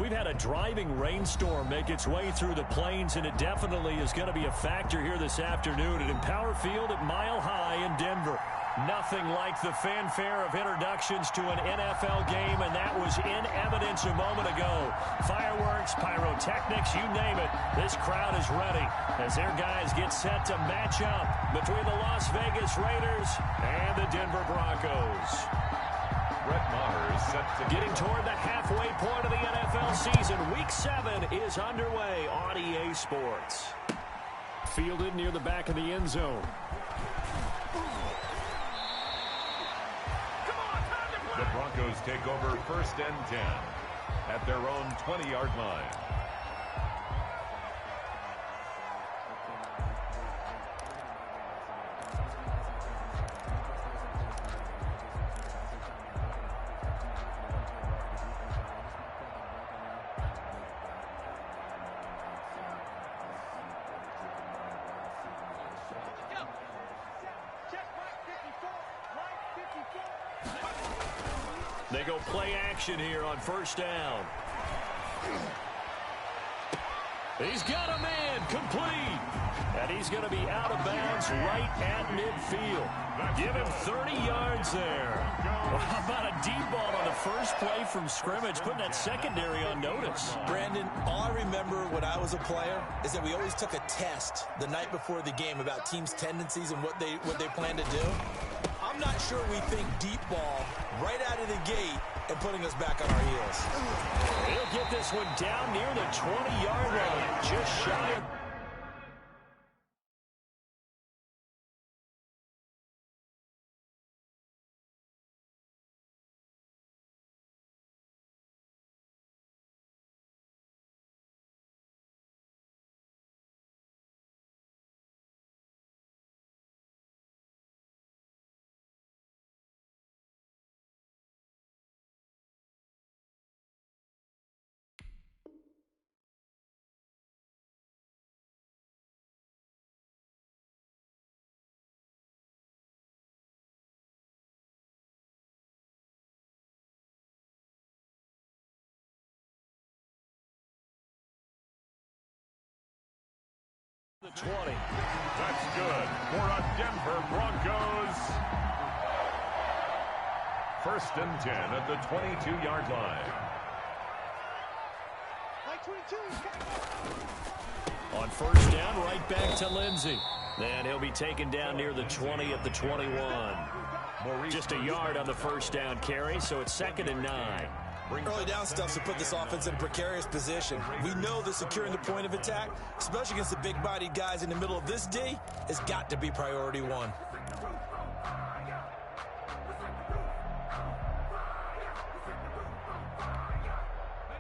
we've had a driving rainstorm make its way through the plains, and it definitely is going to be a factor here this afternoon at Empower Field at Mile High in Denver. Nothing like the fanfare of introductions to an NFL game, and that was in evidence a moment ago. Fireworks, pyrotechnics, you name it. This crowd is ready as their guys get set to match up between the Las Vegas Raiders and the Denver Broncos. Brett Maher is set to getting toward the halfway point of the NFL season. Week 7 is underway on EA Sports. Fielded near the back of the end zone. The Broncos take over 1st and 10 at their own 20-yard line. They go play action here on 1st down. He's got a man complete. And he's going to be out of bounds right at midfield. Give him 30 yards there. Well, how about a deep ball on the first play from scrimmage, putting that secondary on notice? Brandon, all I remember when I was a player is that we always took a test the night before the game about teams' tendencies and what they plan to do. I'm not sure we think deep ball right out of the gate and putting us back on our heels. He'll get this one down near the 20-yard line, just shy of... The 20. That's good for a Denver Broncos. 1st and 10 at the 22-yard line. On 1st down, right back to Lindsey. Then he'll be taken down near the 20 at the 21. Just a yard on the 1st down carry, so it's 2nd and 9. Early down stuff to put this offense in a precarious position. We know that securing the point of attack, especially against the big-bodied guys in the middle of this D, has got to be priority one.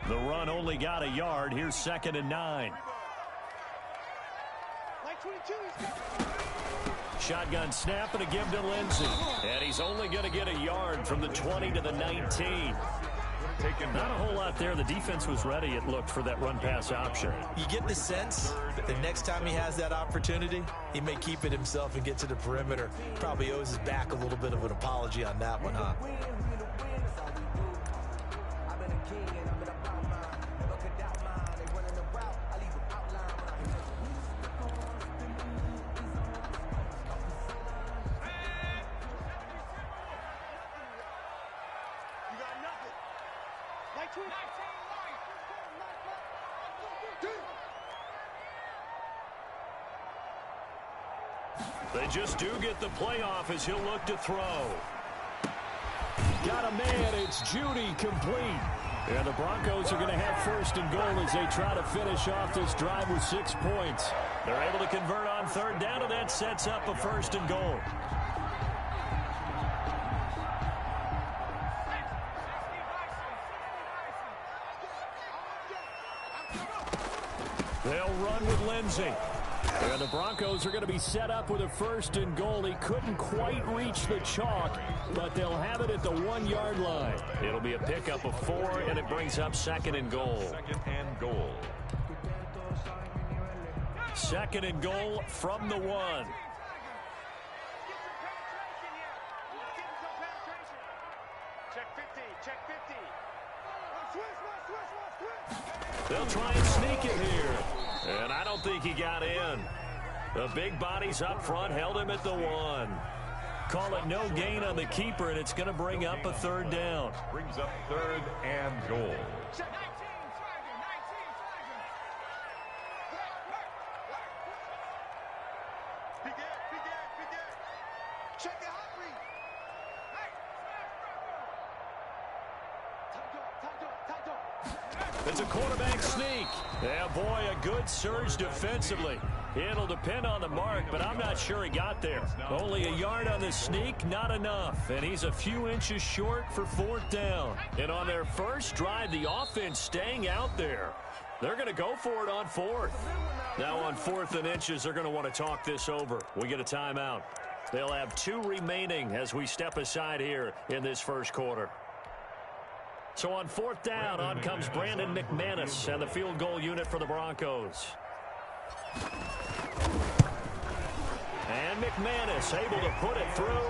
The run only got a yard. Here's 2nd and 9. Shotgun snap and a give to Lindsey. And he's only going to get a yard from the 20 to the 19. Not a whole lot there. The defense was ready, it looked, for that run-pass option. You get the sense that next time he has that opportunity, he may keep it himself and get to the perimeter. Probably owes his back a little bit of an apology on that one, huh? They just do get the playoff as he'll look to throw. Got a man. It's Judy complete. And the Broncos are going to have 1st and goal as they try to finish off this drive with 6 points. They're able to convert on 3rd down, and that sets up a 1st and goal. They'll run with Lindsey. And the Broncos are going to be set up with a 1st and goal. He couldn't quite reach the chalk, but they'll have it at the 1-yard line. It'll be a pickup of 4, and it brings up 2nd and goal. 2nd and goal. 2nd and goal from the 1. Check 50, check 50. They'll try and sneak it here. And I don't think he got in. The big bodies up front held him at the 1. Call it no gain on the keeper, and it's going to bring up a third down. Brings up 3rd and goal. It's a quarterback sneak. Yeah, boy, a good surge defensively. It'll depend on the mark, but I'm not sure he got there. Only a yard on the sneak, not enough. And he's a few inches short for 4th down. And on their first drive, the offense staying out there. They're going to go for it on 4th. Now on 4th and inches, they're going to want to talk this over. We get a timeout. They'll have 2 remaining as we step aside here in this first quarter. So on 4th down, on comes Brandon McManus and the field goal unit for the Broncos. And McManus able to put it through.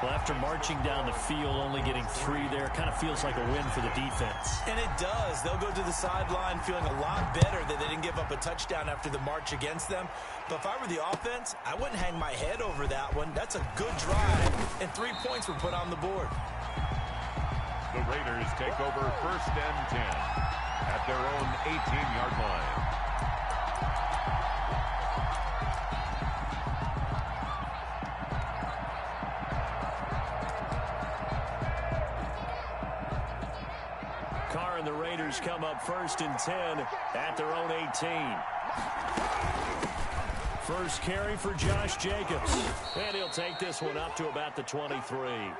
Well, after marching down the field, only getting 3 there, kind of feels like a win for the defense. And it does. They'll go to the sideline feeling a lot better that they didn't give up a touchdown after the march against them. But if I were the offense, I wouldn't hang my head over that one. That's a good drive, and 3 points were put on the board. The Raiders take over 1st and 10 at their own 18-yard line. Carr and the Raiders come up 1st and 10 at their own 18. First carry for Josh Jacobs. And he'll take this one up to about the 23.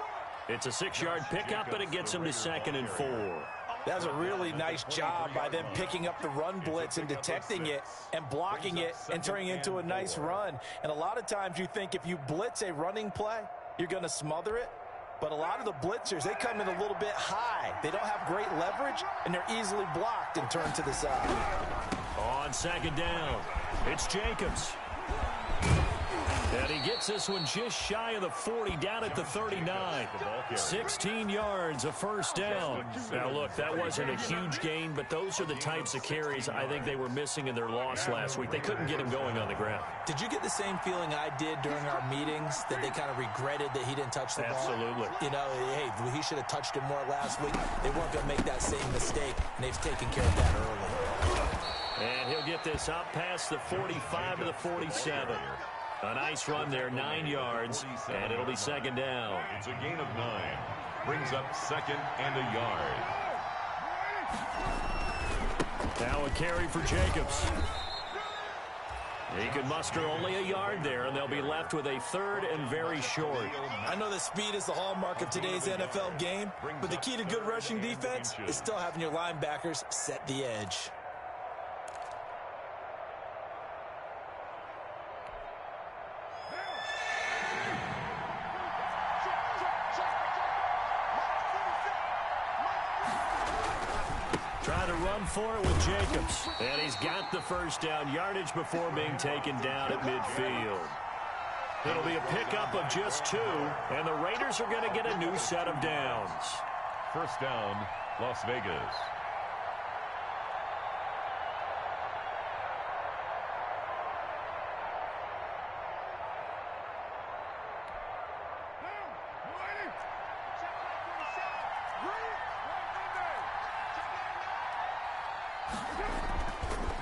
It's a 6-yard pickup, but it gets him to 2nd and 4. That's a really nice job by them picking up the run blitz and detecting it and blocking it and turning it into a nice run. And a lot of times you think if you blitz a running play, you're going to smother it. But a lot of the blitzers, they come in a little bit high. They don't have great leverage, and they're easily blocked and turned to the side. On 2nd down, it's Jacobs. And he gets this one just shy of the 40, down at the 39. 16 yards, a 1st down. Now, look, that wasn't a huge gain, but those are the types of carries I think they were missing in their loss last week. They couldn't get him going on the ground. Did you get the same feeling I did during our meetings, that they kind of regretted that he didn't touch the ball? Absolutely. You know, hey, he should have touched it more last week. They weren't going to make that same mistake, and they've taken care of that early. And he'll get this up past the 45 to the 47. A nice run there, 9 yards, and it'll be 2nd down. It's a gain of 9. Brings up 2nd and a yard. Now a carry for Jacobs. He can muster only a yard there, and they'll be left with a 3rd and very short. I know that speed is the hallmark of today's NFL game, but the key to good rushing defense is still having your linebackers set the edge. Trying to run for it with Jacobs. And he's got the 1st down, yardage before being taken down at midfield. It'll be a pickup of just 2, and the Raiders are going to get a new set of downs. 1st down, Las Vegas.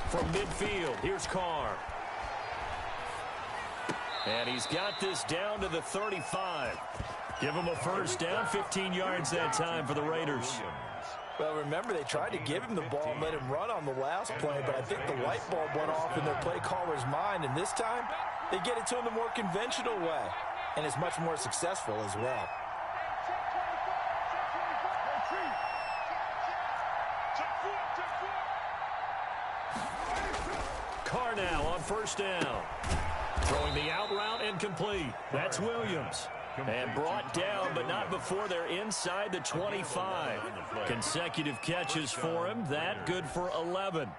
From midfield, here's Carr. And he's got this down to the 35. Give him a 1st down, 15 yards that time for the Raiders. Well, remember, they tried to give him the ball and let him run on the last play, but I think the light bulb went off in their play caller's mind, and this time they get it to him the more conventional way, and it's much more successful as well. Carr now on 1st down. Throwing the out route and complete. That's Williams. And brought down, but not before they're inside the 25. Consecutive catches for him. That good for 11.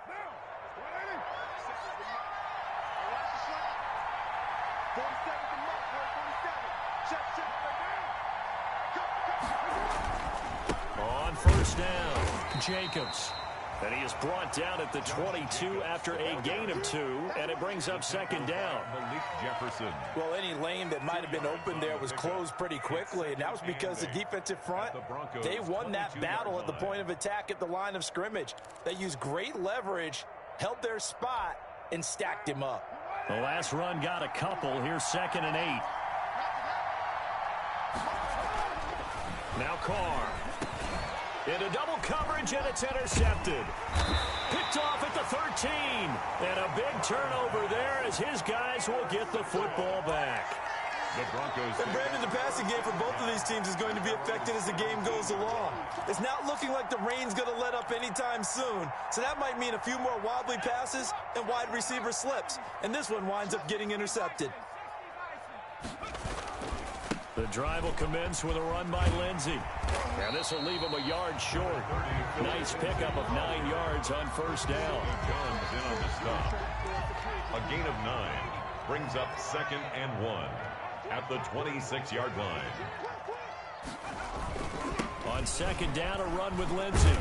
on first down. Jacobs. And he is brought down at the 22 after a gain of 2, and it brings up second down. Malik Jefferson. Well, any lane that might have been open there was closed pretty quickly, and that was because the defensive front, they won that battle at the point of attack at the line of scrimmage. They used great leverage, held their spot, and stacked him up. The last run got a couple. Here's 2nd and 8. Now Carr. Into double coverage, and it's intercepted. Picked off at the 13. And a big turnover there as his guys will get the football back. The Broncos. And Brandon, the passing game for both of these teams is going to be affected as the game goes along. It's not looking like the rain's going to let up anytime soon. So that might mean a few more wobbly passes and wide receiver slips. And this one winds up getting intercepted. The drive will commence with a run by Lindsey. And this will leave him a yard short. Nice pickup of 9 yards on first down. John's in on the stop. A gain of 9 brings up 2nd and 1 at the 26-yard line. On second down, a run with Lindsey.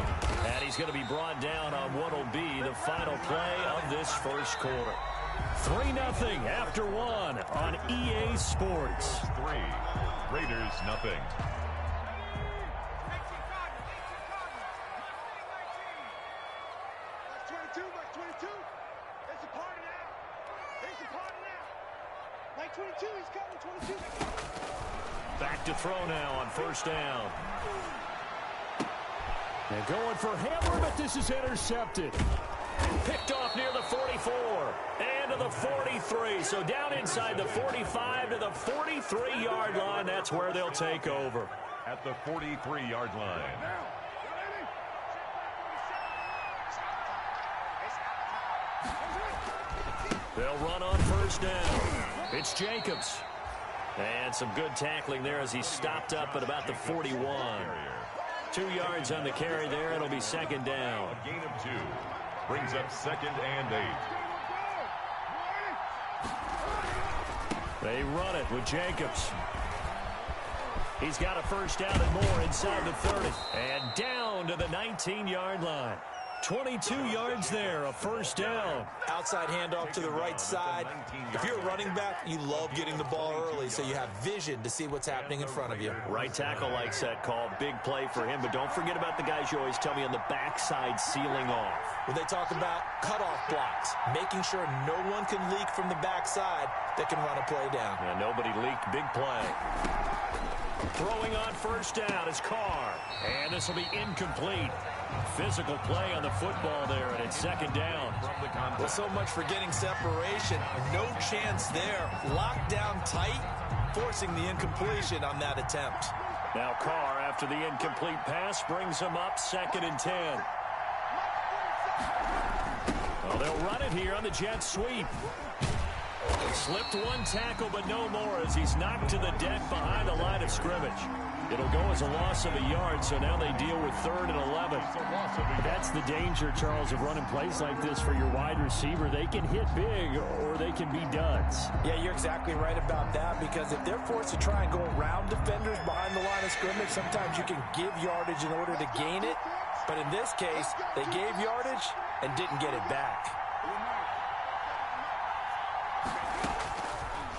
And he's going to be brought down on what will be the final play of this first quarter. 3-0 after 1 on EA Sports. 3, Raiders nothing. Back to throw now on first down. They're going for Hamler, but this is intercepted. Picked off near the 44 and to the 43. So down inside the 45 to the 43-yard line. That's where they'll take over. At the 43-yard line. They'll run on first down. It's Jacobs. And some good tackling there as he stopped up at about the 41. 2 yards on the carry there. It'll be second down. A gain of 2 brings up 2nd and 8. They run it with Jacobs. He's got a first down and more inside the 30. And down to the 19-yard line. 22 yards there, a first down. Outside handoff to the right side. If you're a running back, you love getting the ball early so you have vision to see what's happening in front of you. Right tackle likes that call. Big play for him, but don't forget about the guys you always tell me on the backside sealing off. When they talk about cutoff blocks, making sure no one can leak from the backside that can run a play down. Yeah, nobody leaked. Big play. Throwing on first down is Carr. And this will be incomplete. Physical play on the football there, and it's second down. Well, so much for getting separation. No chance there. Locked down tight, forcing the incompletion on that attempt. Now Carr, after the incomplete pass, brings him up 2nd and 10. Well, they'll run it here on the jet sweep. Slipped one tackle, but no more as he's knocked to the deck behind the line of scrimmage. It'll go as a loss of a yard, so now they deal with 3rd and 11. That's the danger, Charles, of running plays like this for your wide receiver. They can hit big or they can be duds. Yeah, you're exactly right about that, because if they're forced to try and go around defenders behind the line of scrimmage, sometimes you can give yardage in order to gain it. But in this case, they gave yardage and didn't get it back.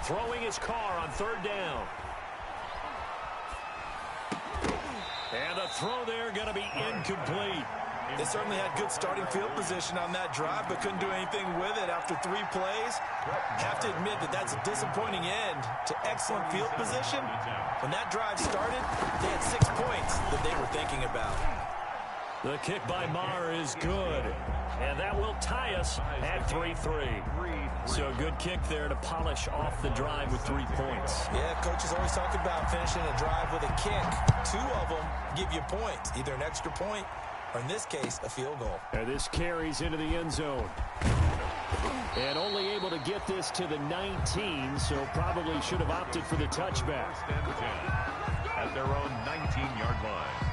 Throwing his Carr on 3rd down. And the throw there going to be incomplete. They certainly had good starting field position on that drive, but couldn't do anything with it after 3 plays. Have to admit that that's a disappointing end to excellent field position. When that drive started, they had 6 points that they were thinking about. The kick by Maher is good. And that will tie us at 3-3. So a good kick there to polish off the drive with 3 points. Yeah, coaches always talk about finishing a drive with a kick. 2 of them give you points, either an extra point or, in this case, a field goal. And this carries into the end zone. And only able to get this to the 19, so probably should have opted for the touchback. At their own 19-yard line.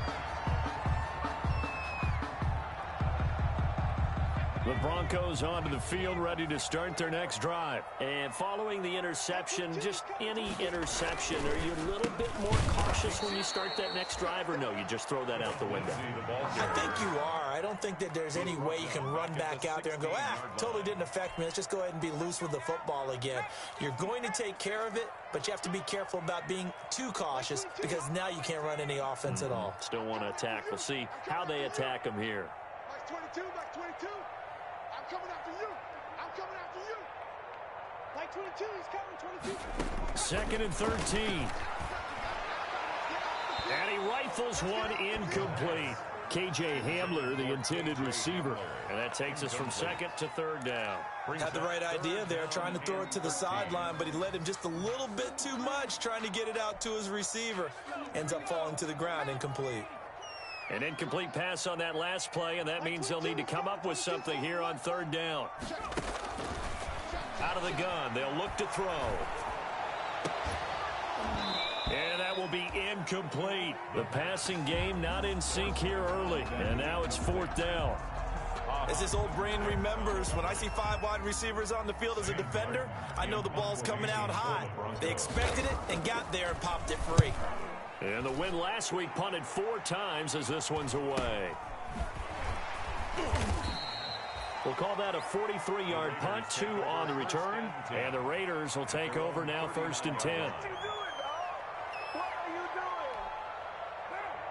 The Broncos onto the field, ready to start their next drive. And following the interception, just any interception, are you a little bit more cautious when you start that next drive, or no, you just throw that out the window? I think you are. I don't think that there's any way you can run back out there and go, totally didn't affect me. Let's just go ahead and be loose with the football again. You're going to take care of it, but you have to be careful about being too cautious because now you can't run any offense at all. Still want to attack. We'll see how they attack them here. Max 22, Max 22. I'm coming after you. I'm coming after you. Max 22, he's coming, 22. 2nd and 13. And he rifles one incomplete. KJ Hamler, the intended receiver. And that takes us from 2nd to 3rd down. Had the right idea there, trying to throw it to the sideline, but he led him just a little bit too much, trying to get it out to his receiver. Ends up falling to the ground, incomplete. An incomplete pass on that last play, and that means they'll need to come up with something here on 3rd down. Out of the gun, they'll look to throw. And that will be incomplete. The passing game not in sync here early, and now it's 4th down. As this old brain remembers, when I see 5 wide receivers on the field as a defender, I know the ball's coming out high. They expected it and got there and popped it free. And the win last week punted 4 times as this one's away. We'll call that a 43-yard punt, 2 on the return. And the Raiders will take over now 1st and 10.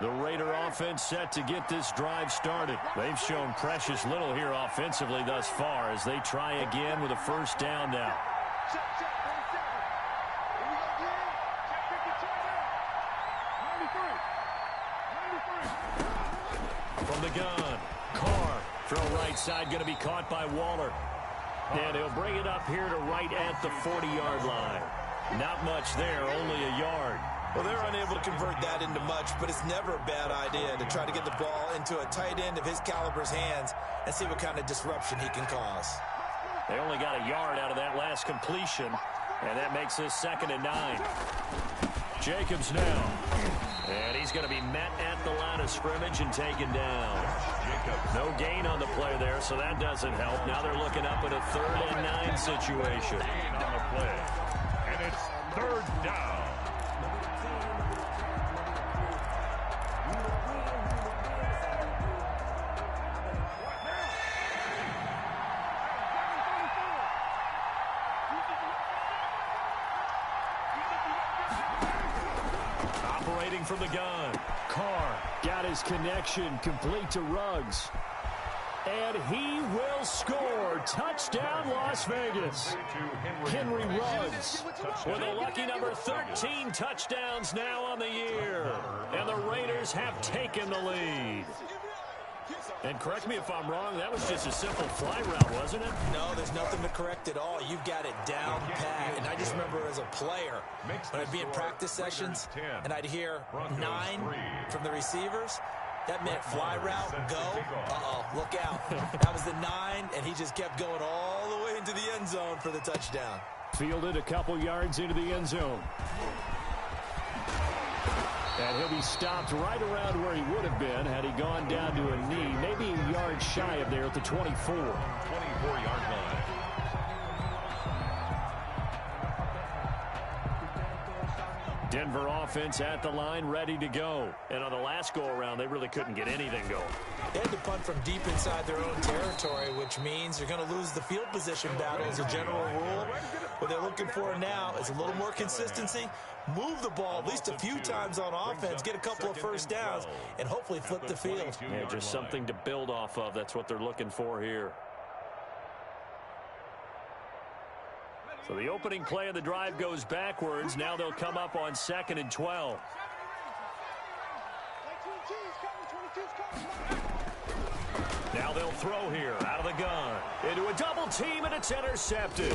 The Raider offense set to get this drive started. They've shown precious little here offensively thus far as they try again with a 1st down now. From the gun, Carr, throw right side, going to be caught by Waller. And he'll bring it up here to right at the 40-yard line. Not much there, only a yard. Well, they're unable to convert that into much, but it's never a bad idea to try to get the ball into a tight end of his caliber's hands and see what kind of disruption he can cause. They only got a yard out of that last completion, and that makes this 2nd and 9. Jacobs now. And he's going to be met at the line of scrimmage and taken down. No gain on the play there, so that doesn't help. Now they're looking up at a 3rd and 9 situation. Gain on the play. And it's 3rd down. From the gun, Carr got his connection complete to Ruggs. And he will score. Touchdown, Las Vegas. Henry Ruggs with a lucky number 13 touchdowns now on the year. And the Raiders have taken the lead. And correct me if I'm wrong, that was just a simple fly route, wasn't it? No, there's nothing to correct at all. You've got it down pat. And I just remember as a player, when I'd be in practice sessions and I'd hear 9 from the receivers, that meant fly route, go. Uh-oh, look out. That was the 9, and he just kept going all the way into the end zone for the touchdown. Fielded a couple yards into the end zone. And he'll be stopped right around where he would have been had he gone down to a knee, maybe a yard shy of there at the 24. 24-yard line. Denver offense at the line, ready to go. And on the last go-around, they really couldn't get anything going. They had to punt from deep inside their own territory, which means you're going to lose the field position battle as a general rule. What they're looking for now is a little more consistency, move the ball at least a few times on offense, get a couple of 1st downs, and hopefully flip the field. Yeah, just something to build off of. That's what they're looking for here. So the opening play of the drive goes backwards. Now they'll come up on 2nd and 12. Now they'll throw here out of the gun. Into a double team, and it's intercepted.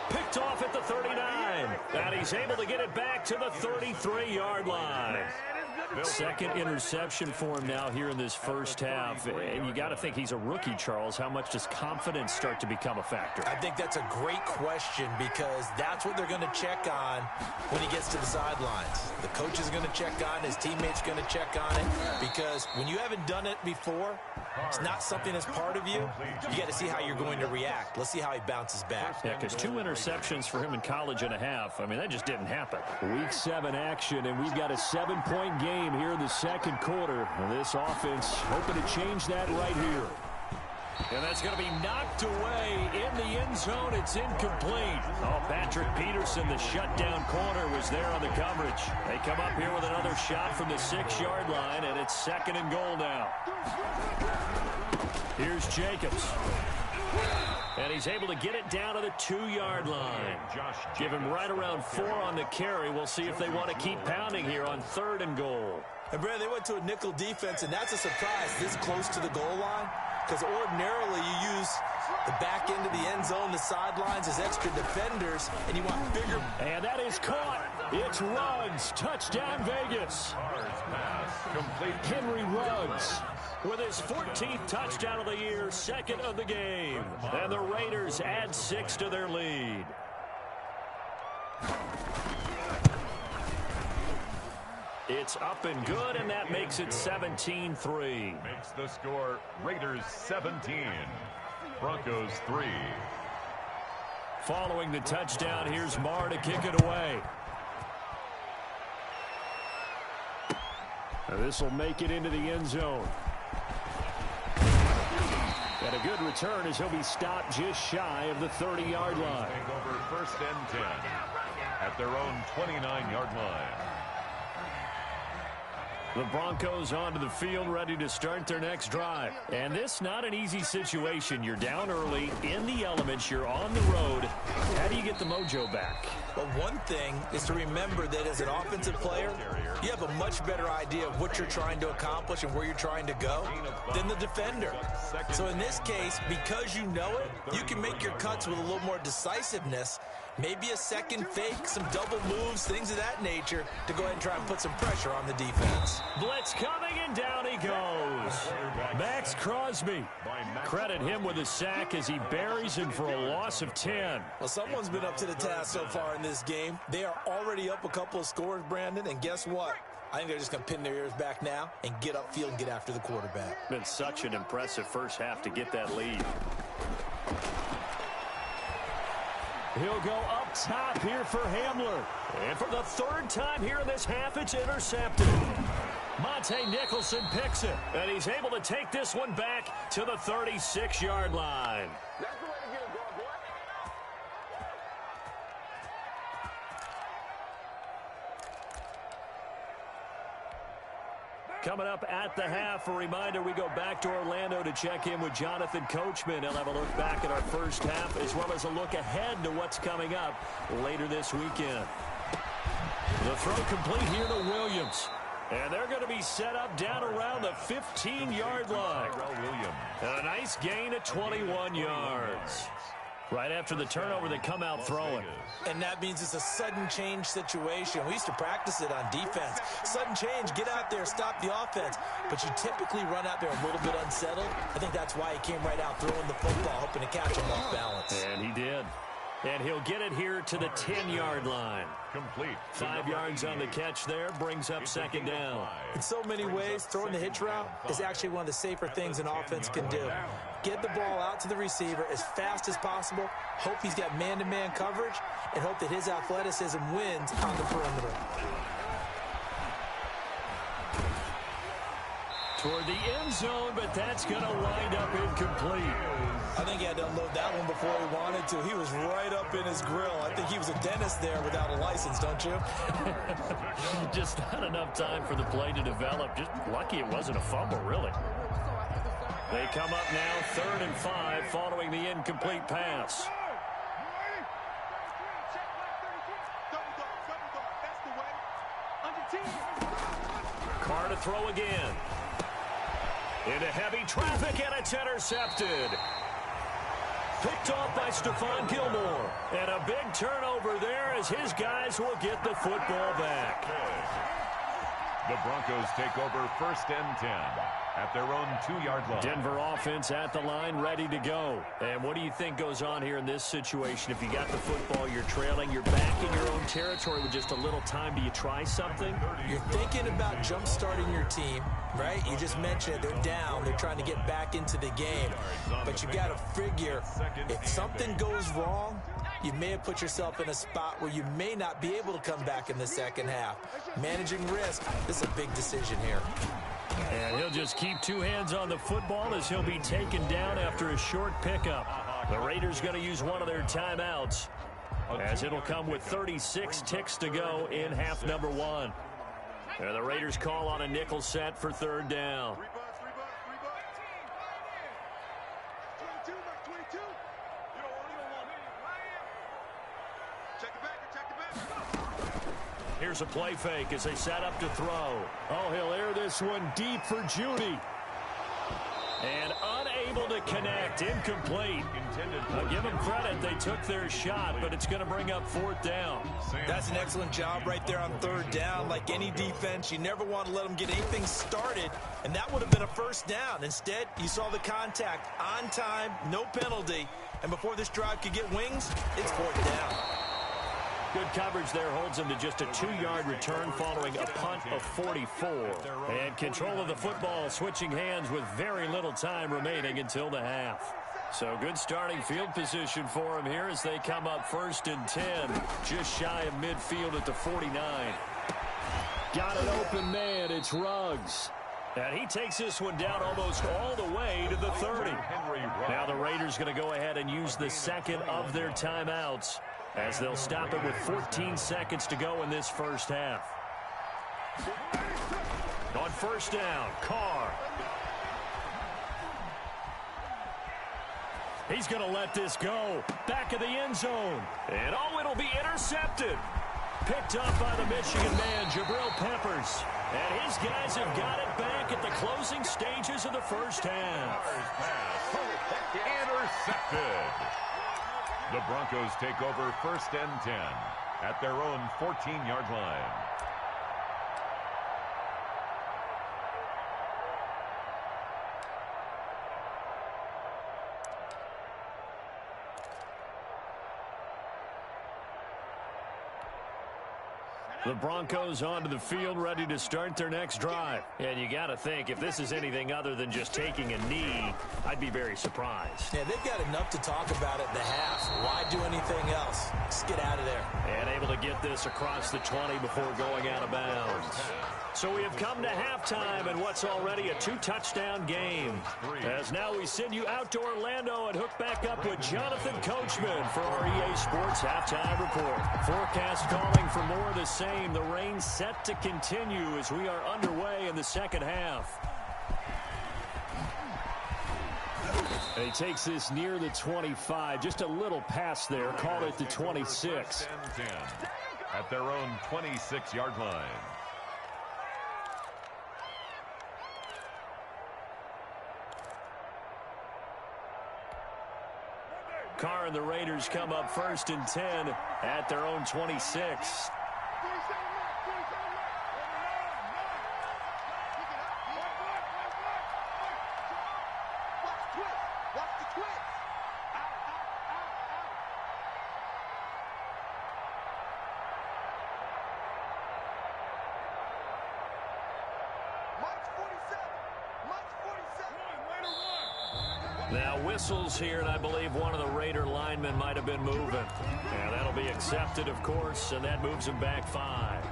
Picked off at the 39. And he's able to get it back to the 33-yard line. Second interception for him now here in this first half. And you got to think he's a rookie, Charles. How much does confidence start to become a factor? I think that's a great question because that's what they're going to check on when he gets to the sidelines. The coach is going to check on, his teammates going to check on it, because when you haven't done it before, it's not something that's part of you. You got to see how you're going to react. Let's see how he bounces back. Yeah, because 2 interceptions for him in college and a half. I mean, that just didn't happen. Week 7 action, and we've got a 7-point game here in the second quarter. This offense hoping to change that right here. And that's going to be knocked away in the end zone. It's incomplete. Oh, Patrick Peterson, the shutdown corner, was there on the coverage. They come up here with another shot from the 6-yard line, and it's 2nd and goal now. Here's Jacobs. And he's able to get it down to the 2-yard line. Give him right around 4 on the carry. We'll see if they want to keep pounding here on 3rd and goal. And, Brad, they went to a nickel defense, and that's a surprise this close to the goal line. Because ordinarily you use the back end of the end zone, the sidelines as extra defenders, and you want bigger. And that is caught. It's Ruggs. Touchdown, Vegas. Henry Ruggs with his 14th touchdown of the year, 2nd of the game. And the Raiders add 6 to their lead. It's up and good, and that makes it 17-3. Makes the score Raiders 17, Broncos 3. Following the touchdown, here's Marr to kick it away. This will make it into the end zone. And a good return as he'll be stopped just shy of the 30-yard line. Take over 1st and 10 at their own 29-yard line. The Broncos onto the field, ready to start their next drive. And this not an easy situation. You're down early, in the elements, you're on the road. How do you get the mojo back? Well, one thing is to remember that as an offensive player, you have a much better idea of what you're trying to accomplish and where you're trying to go than the defender. So in this case, because you know it, you can make your cuts with a little more decisiveness. Maybe a second fake, some double moves, things of that nature to go ahead and try and put some pressure on the defense. Blitz coming, and down he goes. Max Crosby. Credit him with a sack as he buries him for a loss of 10. Well, someone's been up to the task so far in this game. They are already up a couple of scores, Brandon, and guess what? I think they're just going to pin their ears back now and get upfield and get after the quarterback. Been such an impressive first half to get that lead. He'll go up top here for Hamler. And for the 3rd time here in this half, it's intercepted. Monte Nicholson picks it. And he's able to take this one back to the 36-yard line. That's the way to get it going, boy. Coming up at the half, a reminder, we go back to Orlando to check in with Jonathan Coachman. He'll have a look back at our first half as well as a look ahead to what's coming up later this weekend. The throw complete here to Williams. And they're going to be set up down around the 15-yard line. A nice gain of 21 yards. Right after the turnover, they come out throwing. And that means it's a sudden change situation. We used to practice it on defense. Sudden change, get out there, stop the offense. But you typically run out there a little bit unsettled. I think that's why he came right out throwing the football, hoping to catch him off balance. And he did. And he'll get it here to the 10-yard line. Complete. 5 yards on the catch there, brings up 2nd down. In so many ways, throwing the hitch route is actually one of the safer things an offense can do. Get the ball out to the receiver as fast as possible, hope he's got man-to-man coverage, and hope that his athleticism wins on the perimeter. Toward the end zone, but that's going to wind up incomplete. I think he had to unload that one before he wanted to. He was right up in his grill. I think he was a dentist there without a license, don't you? Just not enough time for the play to develop. Just lucky it wasn't a fumble, really. They come up now 3rd and 5 following the incomplete pass. Carr to throw again. Into heavy traffic, and it's intercepted. Picked off by Stephon Gilmore. And a big turnover there as his guys will get the football back. The Broncos take over 1st and 10 at their own 2-yard line. Denver offense at the line, ready to go. And what do you think goes on here in this situation? If you got the football, you're trailing, you're back in your own territory with just a little time. Do you try something? You're thinking about jump-starting your team, right? You just mentioned they're down. They're trying to get back into the game. But you got to figure if something goes wrong, you may have put yourself in a spot where you may not be able to come back in the second half. Managing risk, this is a big decision here. And he'll just keep 2 hands on the football as he'll be taken down after a short pickup. The Raiders going to use one of their timeouts as it'll come with 36 ticks to go in half number 1. And the Raiders call on a nickel set for 3rd down. 22, mark 22. Here's a play fake as they set up to throw. Oh, he'll air this one deep for Judy. And unable to connect. Incomplete. I'll give them credit. They took their shot, but it's going to bring up 4th down. That's an excellent job right there on 3rd down. Like any defense, you never want to let them get anything started, and that would have been a 1st down. Instead, you saw the contact on time, no penalty, and before this drive could get wings, it's 4th down. Good coverage there holds him to just a 2-yard return following a punt of 44. And control of the football switching hands with very little time remaining until the half. So good starting field position for him here as they come up 1st and 10. Just shy of midfield at the 49. Got an open man. It's Ruggs. And he takes this one down almost all the way to the 30. Now the Raiders going to go ahead and use the 2nd of their timeouts, as they'll stop it with 14 seconds to go in this 1st half. On 1st down, Carr. He's going to let this go. Back of the end zone. And oh, it'll be intercepted. Picked up by the Michigan man, Jabril Peppers. And his guys have got it back at the closing stages of the 1st half. Intercepted. The Broncos take over 1st and 10 at their own 14-yard line. The Broncos onto the field, ready to start their next drive. And you got to think, if this is anything other than just taking a knee, I'd be very surprised. Yeah, they've got enough to talk about at the half. Why do anything else? Just get out of there. And able to get this across the 20 before going out of bounds. So we have come to halftime in what's already a 2-touchdown game. As now we send you out to Orlando and hook back up with Jonathan Coachman for our EA Sports Halftime Report. Forecast calling for more of the same. The rain set to continue as we are underway in the 2nd half. And he takes this near the 25. Just a little pass there. Call it the 26. At their own 26-yard line. Carr and the Raiders come up 1st and 10 at their own 26. Now whistles here, and I believe one of the Raider linemen might have been moving. And that'll be accepted, of course, and that moves him back 5.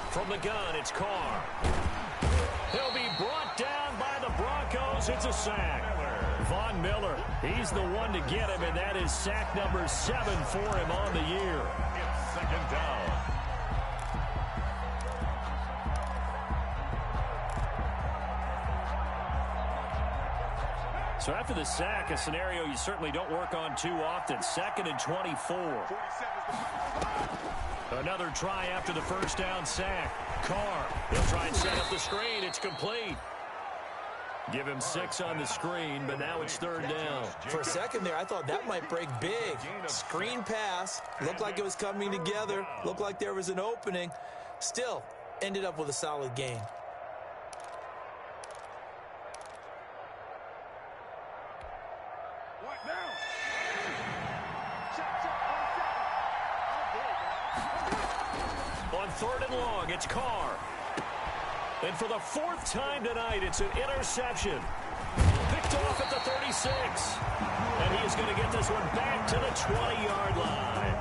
From the gun, it's Carr. He'll be brought down by the Broncos. It's a sack. Von Miller, he's the one to get him, and that is sack number 7 for him on the year. It's 2nd down. So after the sack, a scenario you certainly don't work on too often. 2nd and 24. Another try after the 1st down sack. Carr, he'll try and set up the screen. It's complete. Give him 6 on the screen, but now it's 3rd down. For a second there, I thought that might break big. Screen pass. Looked like it was coming together. Looked like there was an opening. Still, ended up with a solid gain. On 3rd and long, it's Carr. And for the 4th time tonight, it's an interception. Picked off at the 36. And he is going to get this one back to the 20-yard line.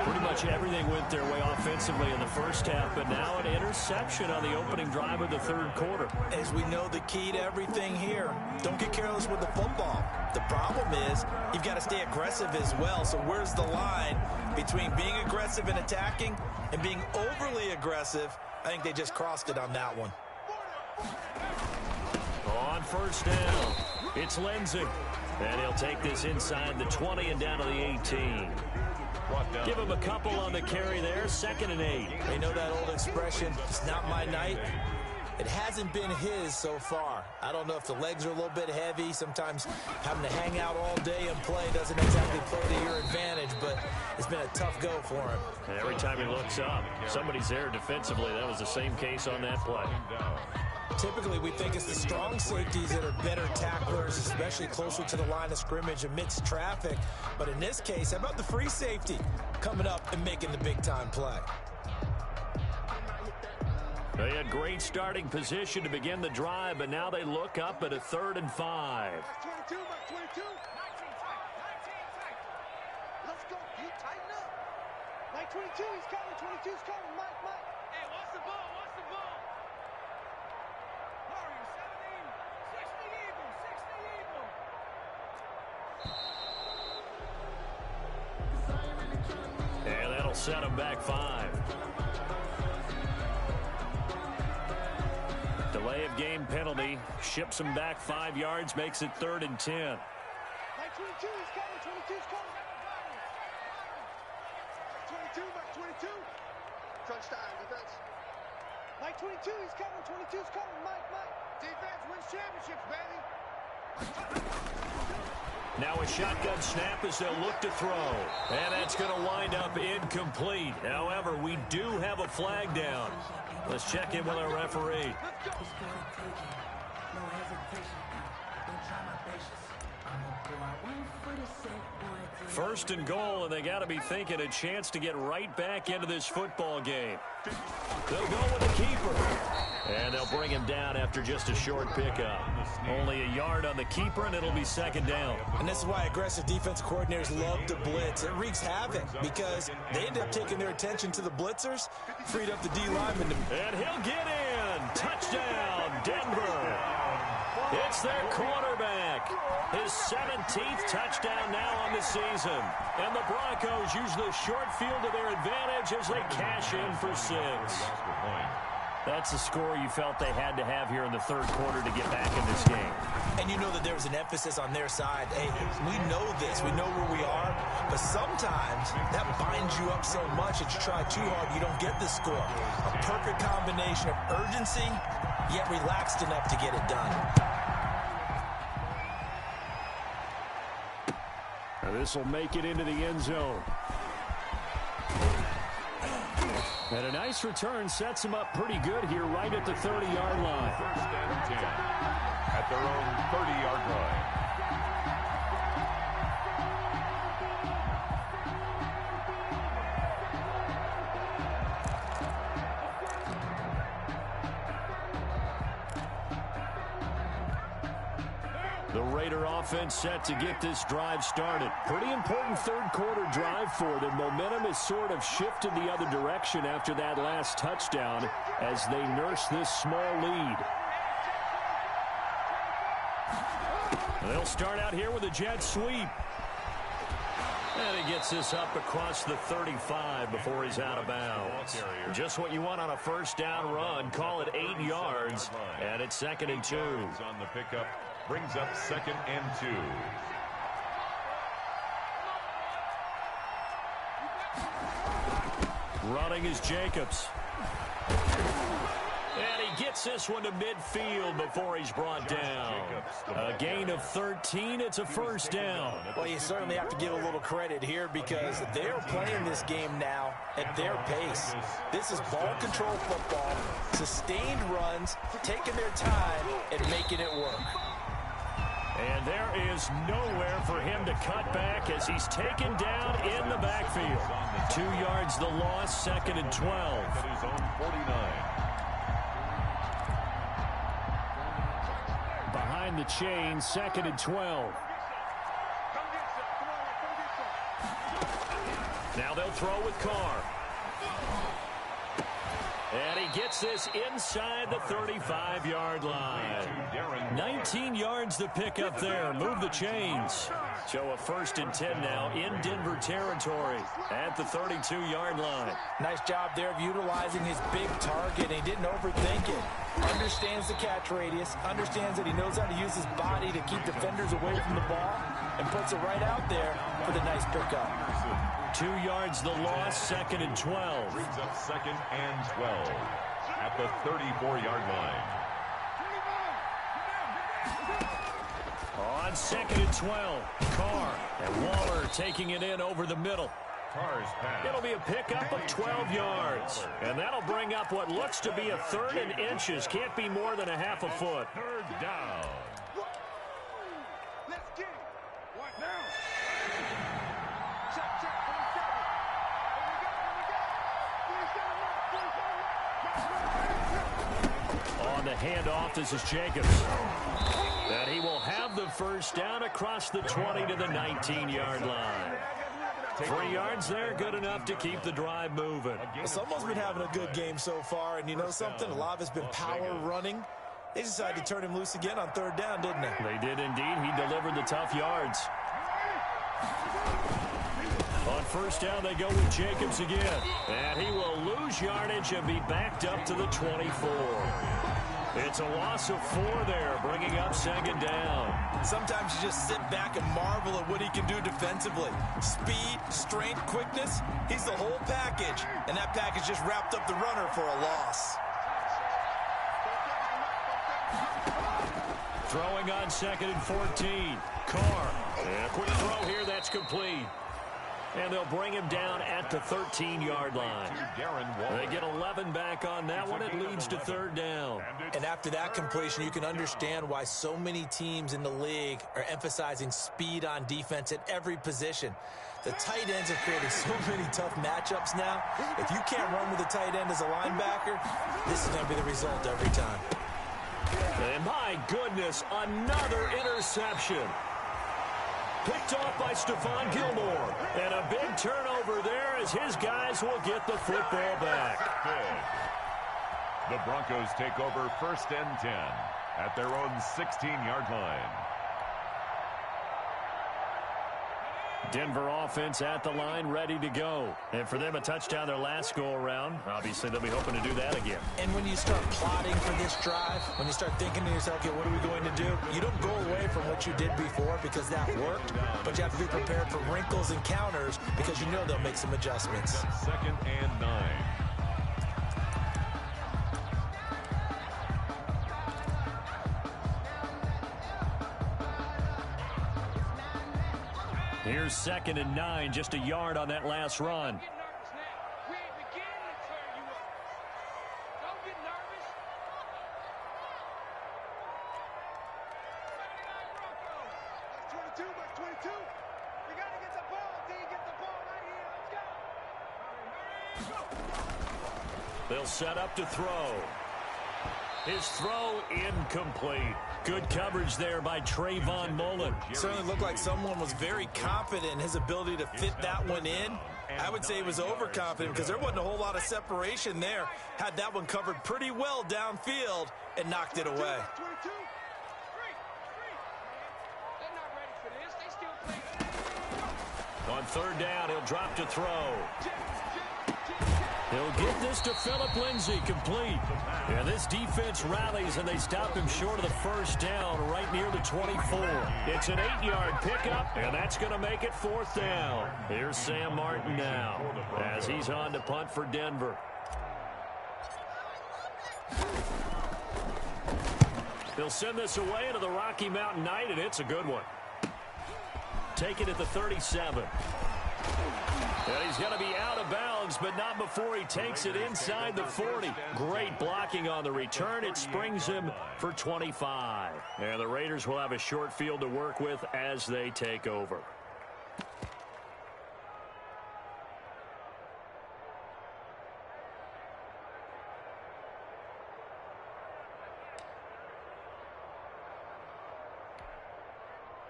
Pretty much everything went their way offensively in the first half, but now an interception on the opening drive of the 3rd quarter. As we know, the key to everything here, don't get careless with the football. The problem is you've got to stay aggressive as well. So where's the line between being aggressive and attacking and being overly aggressive? I think they just crossed it on that one. On 1st down, it's Lindsey. And he'll take this inside the 20 and down to the 18. Give him a couple on the carry there, 2nd and 8. They know that old expression, it's not my night. It hasn't been his so far. I don't know if the legs are a little bit heavy. Sometimes having to hang out all day and play doesn't exactly play to your advantage, but it's been a tough go for him. And every time he looks up, somebody's there defensively. That was the same case on that play. Typically, we think it's the strong safeties that are better tacklers, especially closer to the line of scrimmage amidst traffic. But in this case, how about the free safety coming up and making the big-time play? They had great starting position to begin the drive, but now they look up at a 3rd and 5. 22, 22. 19 tight. Let's go. You tighten up. Mike 22, he's coming. 22's coming. Mike. Hey, what's the ball? Warrior 17. 60 Eagles. And that'll set them back 5. Delay of game penalty ships them back 5 yards, makes it 3rd and 10. Mike 22, he's coming. 22's coming. 22. Touchdown, defense. Mike 22, he's coming. 22's coming. Mike. Defense wins championships, baby. Now a shotgun snap as they'll look to throw. And that's going to wind up incomplete. However, we do have a flag down. Let's check in with our referee. 1st and goal, and they got to be thinking a chance to get right back into this football game. They'll go with the keeper. And they'll bring him down after just a short pickup. Only a yard on the keeper, and it'll be 2nd down. And this is why aggressive defense coordinators love to blitz. It wreaks havoc because they end up taking their attention to the blitzers, freed up the D lineman. And he'll get in. Touchdown, Denver. It's their quarterback. His 17th touchdown now on the season. And the Broncos use the short field to their advantage as they cash in for 6. That's the score you felt they had to have here in the 3rd quarter to get back in this game. And you know that there was an emphasis on their side. Hey, we know this. We know where we are. But sometimes that binds you up so much that you try too hard, you don't get the score. A perfect combination of urgency, yet relaxed enough to get it done. Now this will make it into the end zone. And a nice return sets him up pretty good here right at the 30-yard line. 1st and 10 at their own 30-yard line. The Raider offense set to get this drive started. Pretty important 3rd quarter drive for them. Momentum has sort of shifted the other direction after that last touchdown as they nurse this small lead. They'll start out here with a jet sweep. And he gets this up across the 35 before he's out of bounds. Just what you want on a 1st down run. Call it 8 yards. And it's 2nd and 2. On the pickup. Brings up 2nd and 2. Running is Jacobs. And he gets this one to midfield before he's brought down. A gain of 13. It's a first down. Well, you certainly have to give a little credit here because they're playing this game now at their pace. This is ball control football, sustained runs, taking their time and making it work. And there is nowhere for him to cut back as he's taken down in the backfield. 2 yards the loss, 2nd and 12. His own 49. Behind the chain, 2nd and 12. Now they'll throw with Carr. And he gets this inside the 35-yard line. 19 yards to pick up there. Move the chains. So a 1st and 10 now in Denver territory at the 32-yard line. Nice job there of utilizing his big target. He didn't overthink it. Understands the catch radius. Understands that he knows how to use his body to keep defenders away from the ball. And puts it right out there for the nice pickup. 2 yards the loss, 2nd and 12. Brings up 2nd and 12 at the 34-yard line. On 2nd and 12, Carr and Waller taking it in over the middle. Carr's pass. It'll be a pickup of 12 yards. And that'll bring up what looks to be a 3rd and inches. Can't be more than a half a foot. 3rd down. Let's get it. What now? Check, check. On the handoff, this is Jacobs. And he will have the first down across the 20 to the 19-yard line. 3 yards there, good enough to keep the drive moving. Someone's been having a good game so far, and you know something? A lot of it's been power running. They decided to turn him loose again on 3rd down, didn't they? They did indeed. He delivered the tough yards. On 1st down, they go with Jacobs again. And he will lose yardage and be backed up to the 24. It's a loss of 4 there, bringing up 2nd down. Sometimes you just sit back and marvel at what he can do defensively. Speed, strength, quickness, he's the whole package. And that package just wrapped up the runner for a loss. Throwing on 2nd and 14. Carr. And a quick throw here, that's complete. And they'll bring him down at the 13-yard line. They get 11 back on that one. It leads to 3rd down. And after that completion, you can understand why so many teams in the league are emphasizing speed on defense at every position. The tight ends have created so many tough matchups now. If you can't run with a tight end as a linebacker, this is going to be the result every time. And my goodness, another interception. Picked off by Stephon Gilmore. And a big turnover there as his guys will get the football back. The Broncos take over 1st and 10 at their own 16-yard line. Denver offense at the line, ready to go. And for them, a touchdown their last go-around. Obviously, they'll be hoping to do that again. And when you start plotting for this drive, when you start thinking to yourself, okay, what are we going to do? You don't go away from what you did before because that worked, but you have to be prepared for wrinkles and counters because you know they'll make some adjustments. 2nd and 9. Here's 2nd and 9, just a yard on that last run. We ain't beginning to turn you up. Don't get nervous. That's 22, that's 22. We got to get the ball, D. Get the ball right here. Let's go. They'll set up to throw. His throw incomplete. Good coverage there by Trayvon Mullen. Certainly looked like someone was very confident in his ability to fit that one in. I would say he was overconfident because there wasn't a whole lot of separation there. Had that one covered pretty well downfield and knocked it away. 22. They're not ready for this. They still playing. On 3rd down, he'll drop to throw. He'll get this to Phillip Lindsay, complete. And this defense rallies, and they stop him short of the 1st down right near the 24. It's an 8-yard pickup, and that's going to make it 4th down. Here's Sam Martin now as he's on to punt for Denver. They'll send this away into the Rocky Mountain Night, and it's a good one. Take it at the 37. And he's going to be out of bounds, but not before he takes it inside the 40. Great blocking on the return. It springs him for 25. And the Raiders will have a short field to work with as they take over.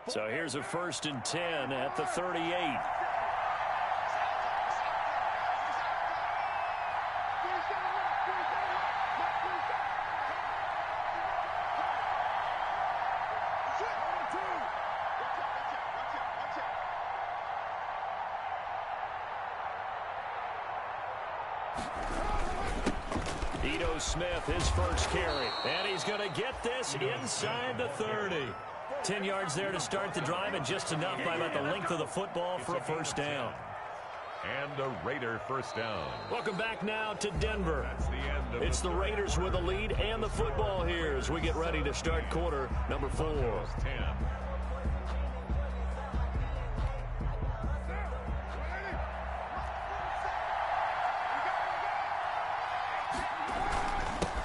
So here's a 1st and 10 at the 38. Smith, his first carry, and he's going to get this inside the 30. 10 yards there to start the drive, and just enough by about the length of the football for a first down. And a Raider first down. Welcome back now to Denver. It's the Raiders with the lead and the football here as we get ready to start quarter number 4.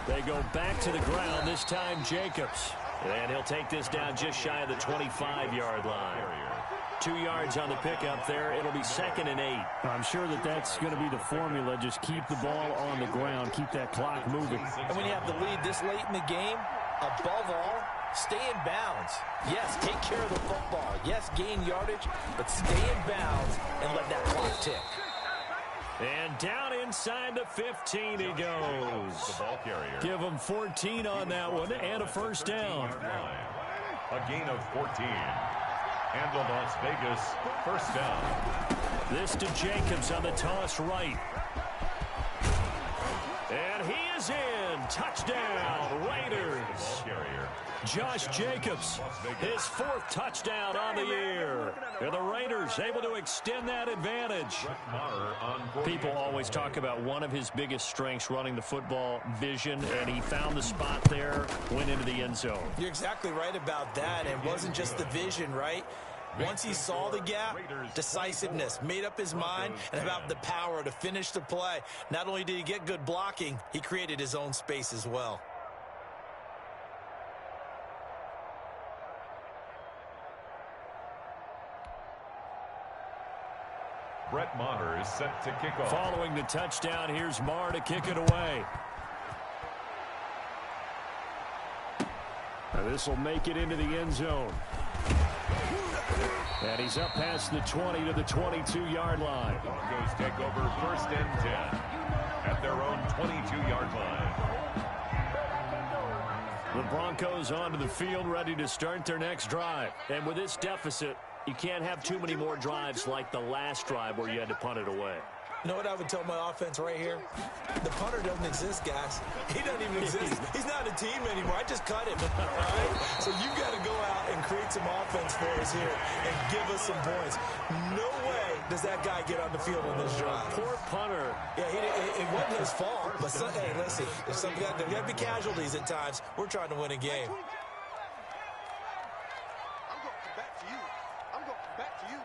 They go back to the ground, this time Jacobs. And he'll take this down just shy of the 25-yard line. 2 yards on the pickup there. It'll be 2nd and 8. I'm sure that's going to be the formula. Just keep the ball on the ground. Keep that clock moving. And when you have the lead this late in the game, above all, stay in bounds. Yes, take care of the football. Yes, gain yardage, but stay in bounds and let that clock tick. And down inside the 15 he goes. Give him 14 on that one and a first down. A gain of 14. And the Las Vegas first down. This to Jacobs on the toss right. And he is in. Touchdown, Raiders. Josh Jacobs, his 4th touchdown on the year. And the Raiders able to extend that advantage. People always talk about one of his biggest strengths, running the football, vision, and he found the spot there, went into the end zone. You're exactly right about that. It wasn't just the vision, right? Once he saw the gap, decisiveness, made up his mind, and about the power to finish the play. Not only did he get good blocking, he created his own space as well. Brett Maher is set to kick off. Following the touchdown, here's Maher to kick it away. This will make it into the end zone. And he's up past the 20 to the 22-yard line. Broncos take over 1st and 10 at their own 22-yard line. The Broncos onto the field, ready to start their next drive. And with this deficit, you can't have too many more drives like the last drive where you had to punt it away. You know what I would tell my offense right here? The punter doesn't exist, guys. He doesn't even exist. He's not a team anymore. I just cut him. All right? So you got to go out and create some offense for us here and give us some points. No way does that guy get on the field on this drive. Poor punter. Yeah, it wasn't his fault. But, hey, listen, there's got to be casualties at times. We're trying to win a game. I'm going to come back to you. I'm going to come back to you.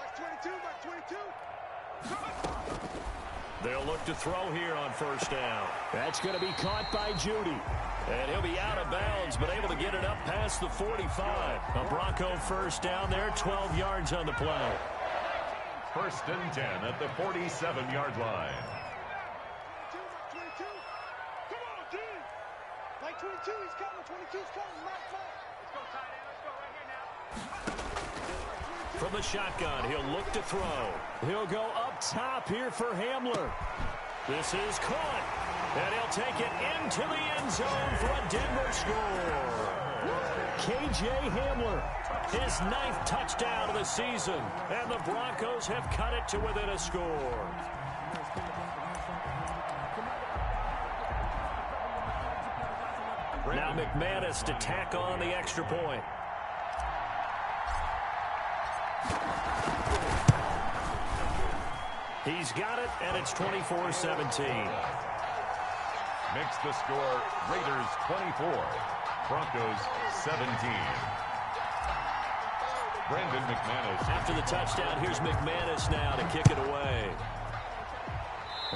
Like 22, like 22. They'll look to throw here on first down. That's going to be caught by Judy. And he'll be out of bounds, but able to get it up past the 45. A Bronco first down there, 12 yards on the play. 1st and 10 at the 47-yard line. 22. Come on, D. Like 22, he's coming. 22's coming. Mike. Let's go, tight end. Let's go right here now. From the shotgun, he'll look to throw. He'll go up top here for Hamler. This is caught. And he'll take it into the end zone for a Denver score. K.J. Hamler, his 9th touchdown of the season. And the Broncos have cut it to within a score. Now McManus to tack on the extra point. He's got it, and it's 24-17. Makes the score Raiders 24, Broncos 17. Brandon McManus. After the touchdown, here's McManus now to kick it away.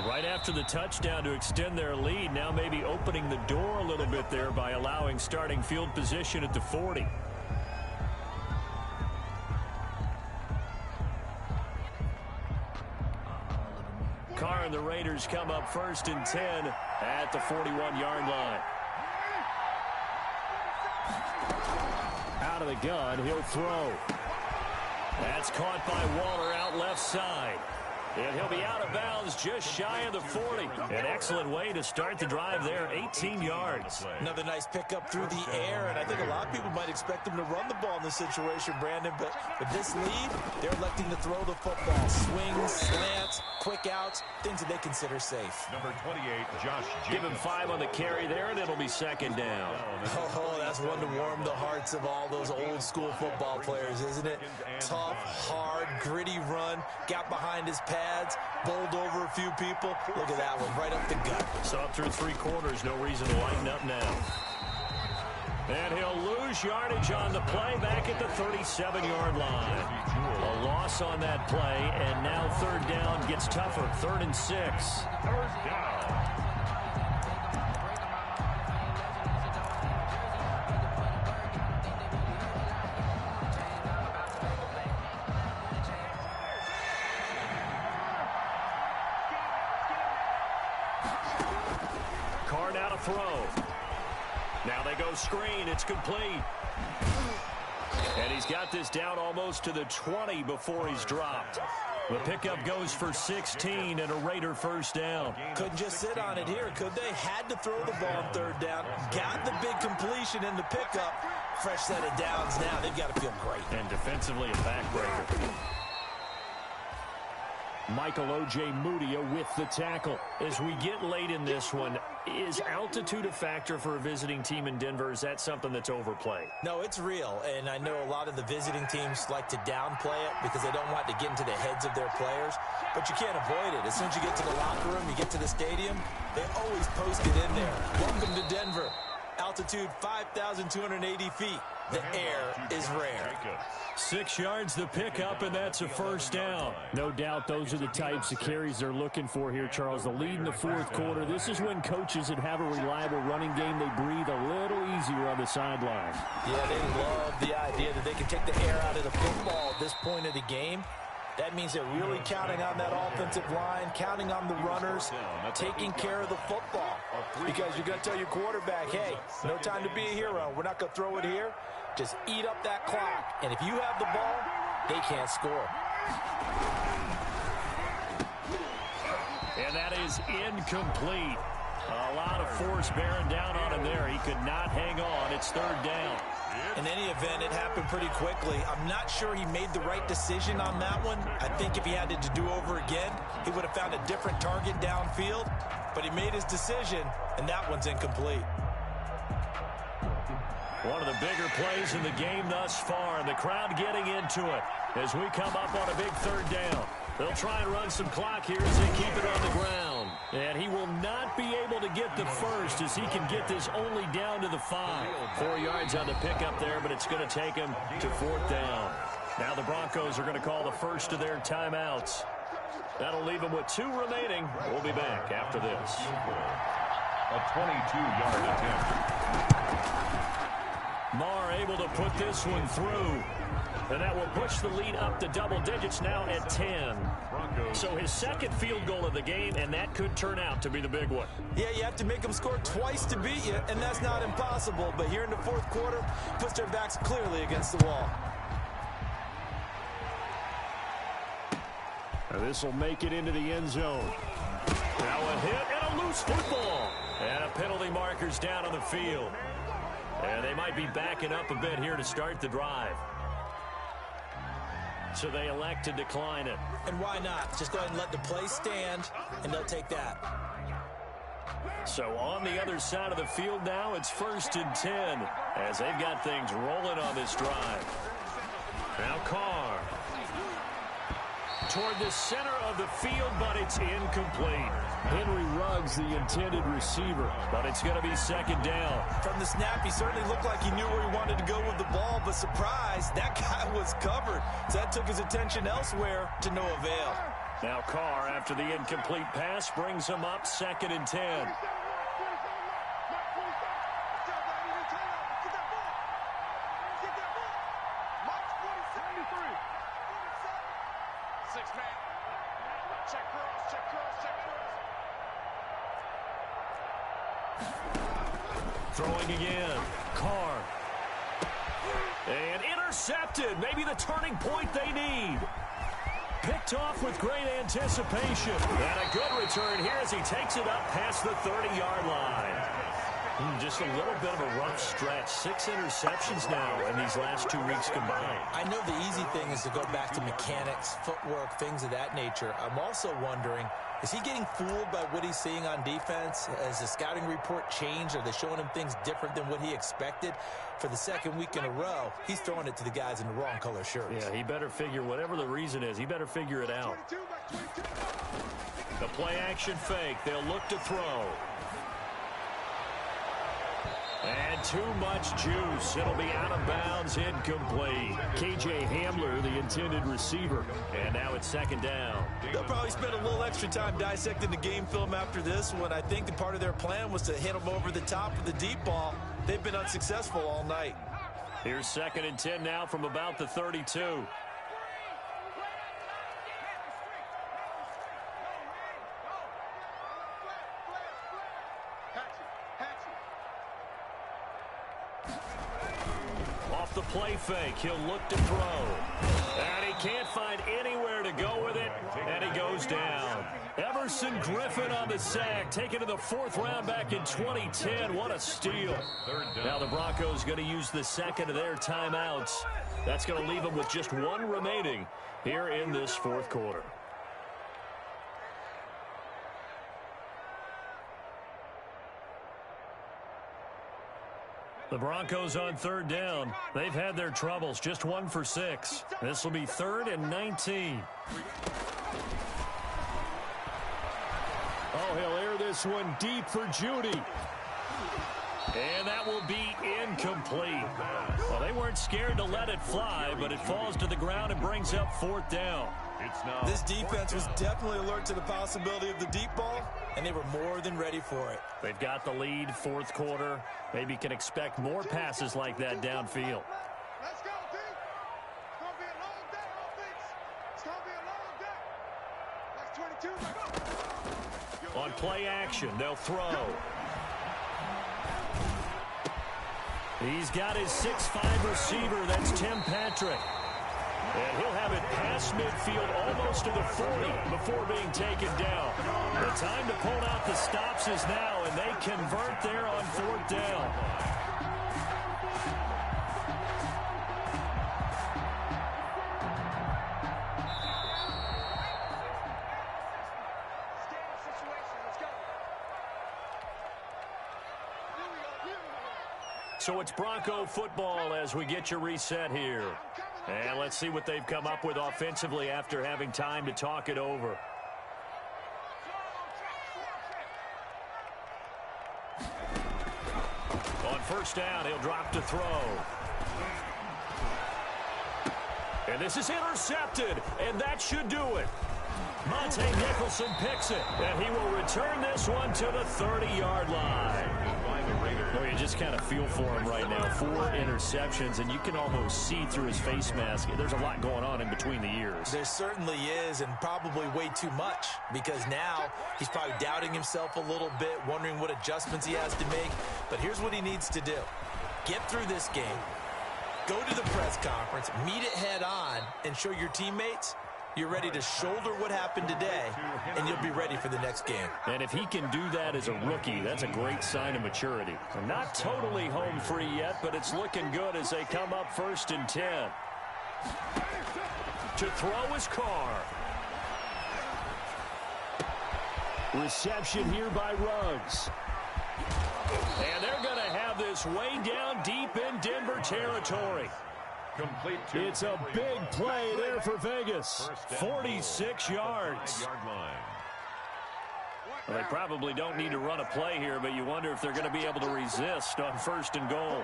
Right after the touchdown to extend their lead, now maybe opening the door a little bit there by allowing starting field position at the 40. Carr and the Raiders come up 1st and 10 at the 41-yard line. Out of the gun, he'll throw. That's caught by Waller out left side. And he'll be out of bounds just shy of the 40. An excellent way to start the drive there, 18 yards. Another nice pickup through the air, and I think a lot of people might expect him to run the ball in this situation, Brandon, but with this lead, they're electing to throw the football. Swings, slants, quick outs, things that they consider safe. Number 28, Josh Jacobs. Give him 5 on the carry there, and it'll be 2nd down. Oh, that's one to warm the hearts of all those old-school football players, isn't it? Tough, hard, gritty run, got behind his pads, bowled over a few people. Look at that one, right up the gut. So up through 3 quarters, no reason to lighten up now. And he'll lose yardage on the play back at the 37-yard line. A loss on that play, and now 3rd down gets tougher, 3rd and 6. 3rd down. Carr now to throw. Now they go screen. It's complete. And he's got this down almost to the 20 before he's dropped. The pickup goes for 16 and a Raider 1st down. Couldn't just sit on it here, could they? Had to throw the ball on 3rd down. Got the big completion in the pickup. Fresh set of downs now. They've got to feel great. And defensively a backbreaker. Michael O.J. Mudia with the tackle. As we get late in this one, is altitude a factor for a visiting team in Denver? Is that something that's overplayed? No, it's real, and I know a lot of the visiting teams like to downplay it because they don't want to get into the heads of their players, but you can't avoid it. As soon as you get to the locker room, you get to the stadium, they always post it in there. Welcome to Denver. Altitude 5,280 feet. The air is rare. 6 yards the pickup, and that's a 1st down. No doubt those are the types of carries they're looking for here, Charles. The lead in the 4th quarter. This is when coaches that have a reliable running game, they breathe a little easier on the sideline. Yeah, they love the idea that they can take the air out of the football at this point of the game. That means they're really counting on that offensive line, counting on the runners, taking care of the football. Because you're going to tell your quarterback, hey, no time to be a hero. We're not going to throw it here. Just eat up that clock. And if you have the ball, they can't score. And that is incomplete. A lot of force bearing down on him there. He could not hang on. It's 3rd down. In any event, it happened pretty quickly. I'm not sure he made the right decision on that one. I think if he had it to do over again, he would have found a different target downfield. But he made his decision, and that one's incomplete. One of the bigger plays in the game thus far, and the crowd getting into it as we come up on a big 3rd down. They'll try and run some clock here as they keep it on the ground. And he will not be able to get the 1st as he can get this only down to the 5. 4 yards on the pickup there, but it's going to take him to 4th down. Now the Broncos are going to call the first of their timeouts. That'll leave them with 2 remaining. We'll be back after this. A 22-yard attempt. Marr able to put this one through. And that will push the lead up to double digits now at 10. So his 2nd field goal of the game, and that could turn out to be the big one. Yeah, you have to make them score twice to beat you, and that's not impossible. But here in the 4th quarter, puts their backs clearly against the wall. This will make it into the end zone. Now a hit and a loose football. And a penalty marker's down on the field. And they might be backing up a bit here to start the drive. So they elect to decline it. And why not? Just go ahead and let the play stand, and they'll take that. So on the other side of the field now, it's 1st and 10 as they've got things rolling on this drive. Now Carr. toward the center of the field, but it's incomplete. Henry Ruggs, the intended receiver, but it's going to be second down. From the snap, he certainly looked like he knew where he wanted to go with the ball, but surprise, that guy was covered. So that took his attention elsewhere to no avail. Now Carr, after the incomplete pass, brings him up second and 10. Throwing again. Carr. And intercepted. Maybe the turning point they need. Picked off with great anticipation. And a good return here as he takes it up past the 30-yard line. Just a little bit of a rough stretch. 6 interceptions now in these last 2 weeks combined. I know the easy thing is to go back to mechanics, footwork, things of that nature. I'm also wondering, is he getting fooled by what he's seeing on defense? Has the scouting report changed? Are they showing him things different than what he expected? For the second week in a row, he's throwing it to the guys in the wrong color shirts. Yeah, he better figure, whatever the reason is, he better figure it out. The play-action fake. They'll look to throw. And too much juice. It'll be out of bounds, incomplete. K.J. Hamler, the intended receiver. And now it's second down. They'll probably spend a little extra time dissecting the game film after this one. I think the part of their plan was to hit them over the top of the deep ball. They've been unsuccessful all night. Here's second and 10 now from about the 32. Off the play fake, he'll look to throw. And he can't find anywhere to go with it, and he goes down. Everson Griffin on the sack, taken to the 4th round back in 2010. What a steal. Now the Broncos going to use the second of their timeouts. That's going to leave them with just 1 remaining here in this 4th quarter. The Broncos on 3rd down. They've had their troubles, just 1 for 6. This will be 3rd and 19. Oh, he'll air this one deep for Judy. And that will be incomplete. Well, they weren't scared to let it fly, but it falls to the ground and brings up 4th down. This defense was definitely alert to the possibility of the deep ball, and they were more than ready for it. They've got the lead, 4th quarter. Maybe can expect more passes like that downfield. Let's go, D. It's going to be a long day, offense. It's going to be a long day. That's 22. On play action, they'll throw. He's got his 6'5" receiver. That's Tim Patrick. And he'll have it past midfield almost to the 40 before being taken down. The time to pull out the stops is now, and they convert there on 4th down. So it's Bronco football as we get you reset here. And let's see what they've come up with offensively after having time to talk it over. On 1st down, he'll drop to throw. And this is intercepted, and that should do it. Monte Nicholson picks it, and he will return this one to the 30-yard line. Well, you just kind of feel for him right now. 4 interceptions, and you can almost see through his face mask. There's a lot going on in between the ears. There certainly is, and probably way too much, because now he's probably doubting himself a little bit, wondering what adjustments he has to make. But here's what he needs to do. Get through this game, go to the press conference, meet it head on, and show your teammates you're ready to shoulder what happened today, and you'll be ready for the next game. And if he can do that as a rookie, that's a great sign of maturity. Not totally home free yet, but it's looking good as they come up 1st and 10. To throw is Carr. Reception here by Ruggs. And they're going to have this way down deep in Denver territory. Complete It's a big play there for Vegas. 46 yards. Well, they probably don't need to run a play here, but you wonder if they're going to be able to resist on 1st and goal.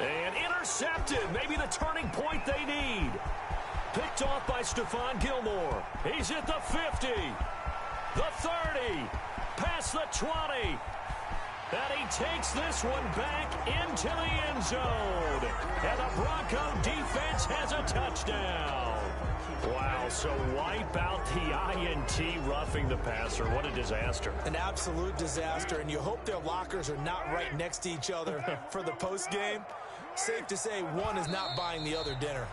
And intercepted. Maybe the turning point they need. Picked off by Stephon Gilmore. He's at the 50, the 30, past the 20. And he takes this one back into the end zone. And the Bronco defense has a touchdown. Wow, so wipe out the INT roughing the passer. What a disaster. An absolute disaster, and you hope their lockers are not right next to each other for the postgame. Safe to say one is not buying the other dinner.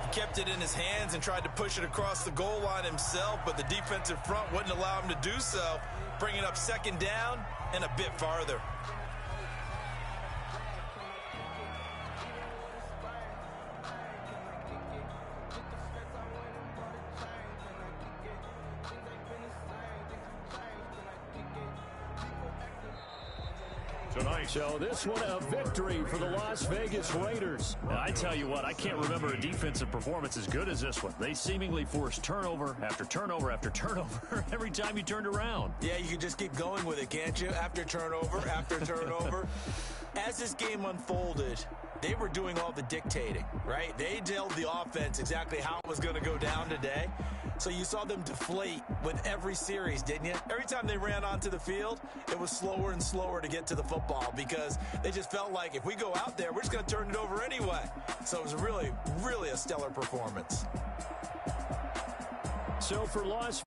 He kept it in his hands and tried to push it across the goal line himself, but the defensive front wouldn't allow him to do so, bringing up 2nd down and a bit farther. So this one a victory for the Las Vegas Raiders. Now, I tell you what, I can't remember a defensive performance as good as this one. They seemingly forced turnover after turnover after turnover every time you turned around. Yeah, you can just keep going with it, can't you? After turnover, after turnover. As this game unfolded, they were doing all the dictating, right? They told the offense exactly how it was going to go down today. So you saw them deflate with every series, didn't you? Every time they ran onto the field, it was slower and slower to get to the football because they just felt like if we go out there, we're just going to turn it over anyway. So it was really, really a stellar performance. So for Las